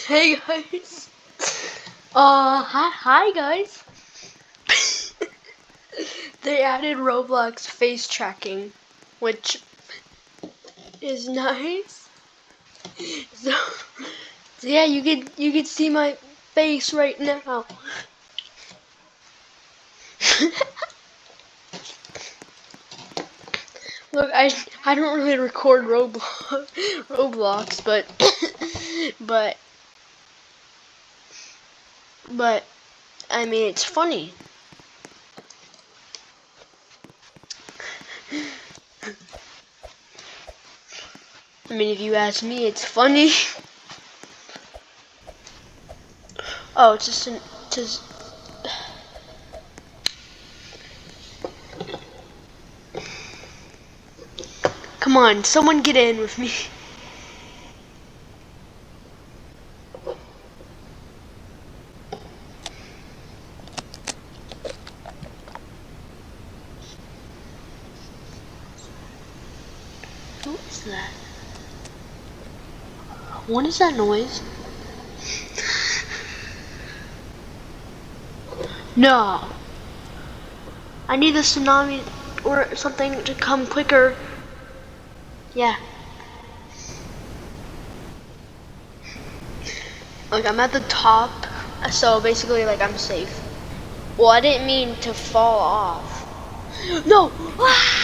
Hey guys. Hi guys. They added Roblox face tracking, which is nice. So yeah, you can see my face right now. Look, I don't really record Roblox, but but I mean it's funny. I mean, if you ask me, it's funny. Oh, it's just. Come on, someone get in with me. Who is that? What is that noise? No. I need the tsunami or something to come quicker. Yeah. Like, I'm at the top, so basically, like, I'm safe. Well, I didn't mean to fall off. No! Ah!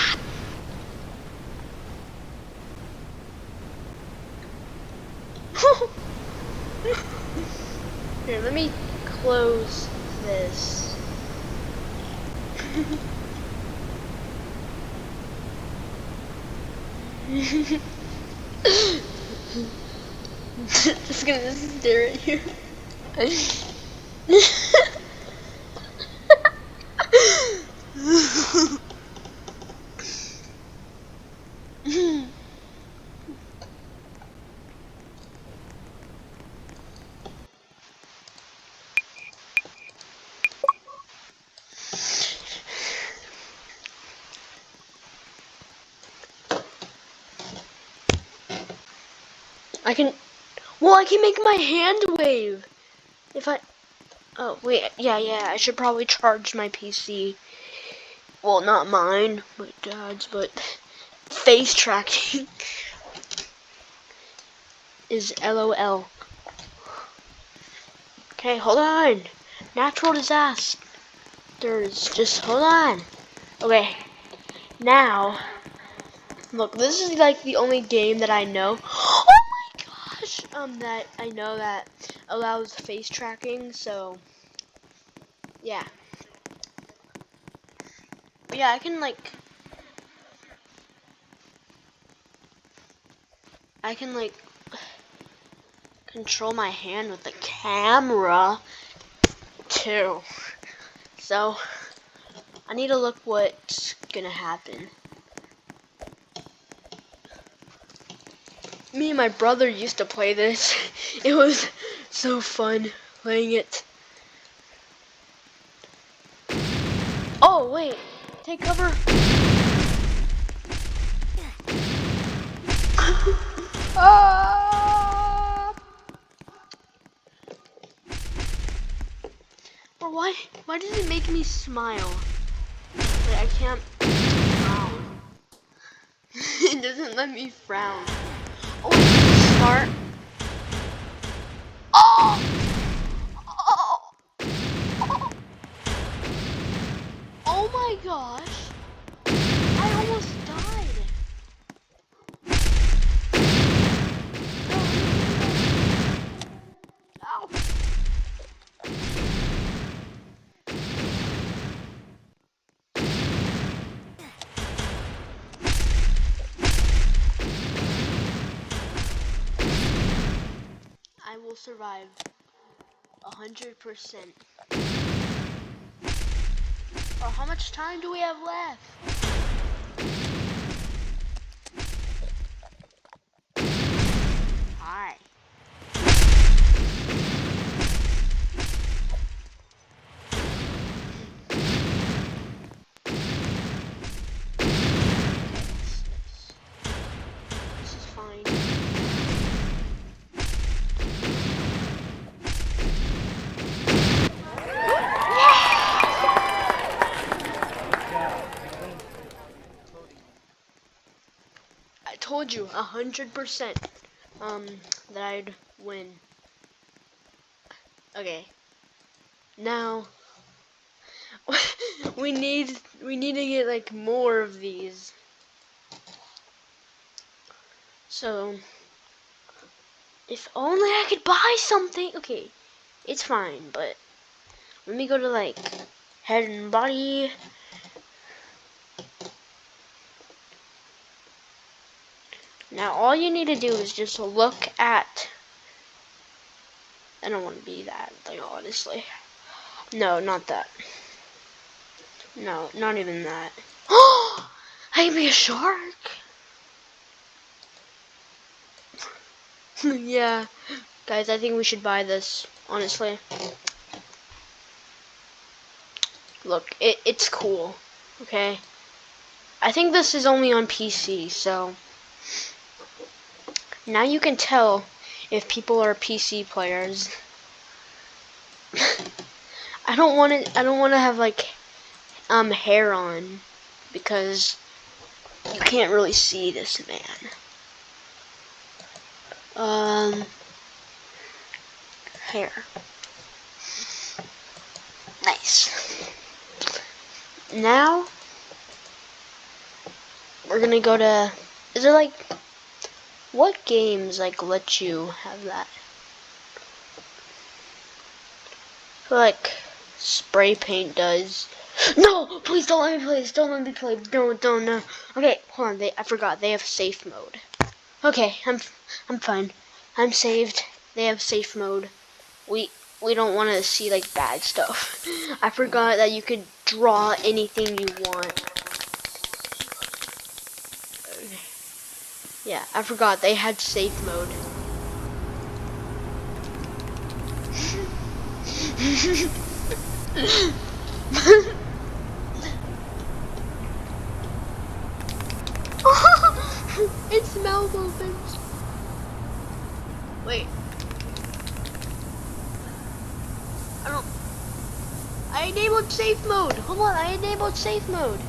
Here, let me close this. Just gonna stare at you. I can make my hand wave. If I, oh wait, yeah, I should probably charge my PC. Well, not mine, my dad's, but face tracking is LOL. Okay, hold on. Natural disasters, just hold on. Okay, now, look, this is like the only game that I know. Oh my gosh! That I know that allows face tracking, so yeah. But yeah, I can control my hand with the camera too. So I need to look what's gonna happen. Me and my brother used to play this. It was so fun playing it. Oh wait, take cover. Or why does it make me smile? Wait, I can't frown. It doesn't let me frown. Oh, it's smart. Oh! Oh! Oh! Oh my gosh! I almost died. Ow! I will survive 100%. Or how much time do we have left? Hi. This is fine. told you 100% that I'd win. Okay. Now we need to get like more of these. So if only I could buy something. Okay, it's fine, but let me go to like head and body. Now all you need to do is just look at, I don't want to be that thing, honestly. No, not that. No, not even that. Oh, I can be a shark. Yeah, guys, I think we should buy this, honestly. Look, it's cool, okay? I think this is only on PC, so now you can tell if people are PC players. I don't want to have like hair on because you can't really see this man. Hair. Nice. Now we're gonna go to, is there like, what games like let you have that? Like spray paint does. No, please don't let me play this. Don't let me play. Don't no. Okay, hold on. I forgot. They have safe mode. Okay, I'm fine. I'm saved. They have safe mode. We don't want to see like bad stuff. I forgot that you could draw anything you want. Yeah, I forgot they had safe mode. Its mouth opens. Wait. I enabled safe mode. Hold on, I enabled safe mode.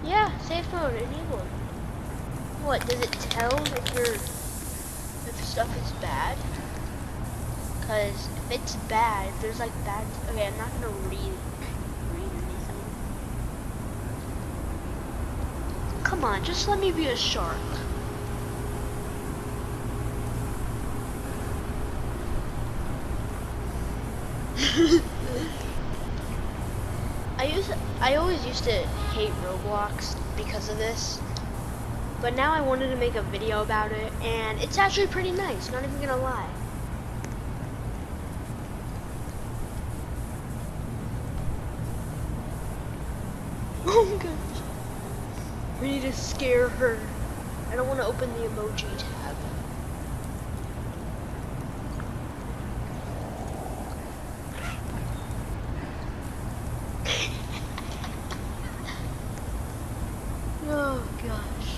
Yeah, safe mode enabled. What, does it tell if stuff is bad? Because if it's bad, if there's like bad, okay, I'm not gonna read anything. Come on, just let me be a shark. I always used to hate Roblox because of this, but now I wanted to make a video about it, and it's actually pretty nice, not even gonna lie. Oh my gosh. We need to scare her. I don't want to open the emoji tab. Oh gosh.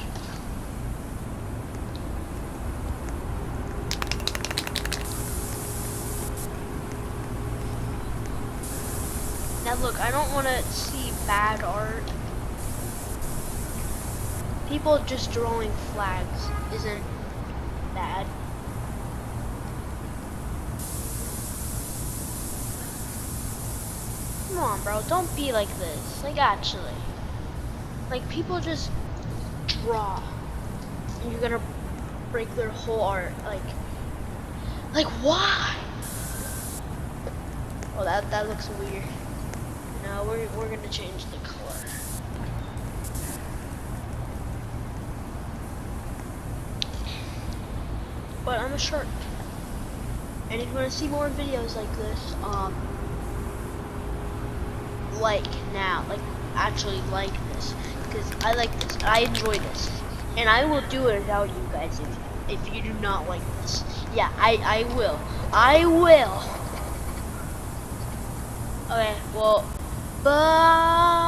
Now look, I don't want to see bad art. People just drawing flags isn't bad. Come on, bro, don't be like this. Like, actually. Like, people just draw. And you're gonna break their whole art. Like why? Oh, that looks weird. No, we're gonna change the color. But I'm a shark. And if you wanna see more videos like this, like now, like actually like this, because I like this, I enjoy this, and I will do it without you guys if you do not like this. Yeah, I will. Okay, well, bye.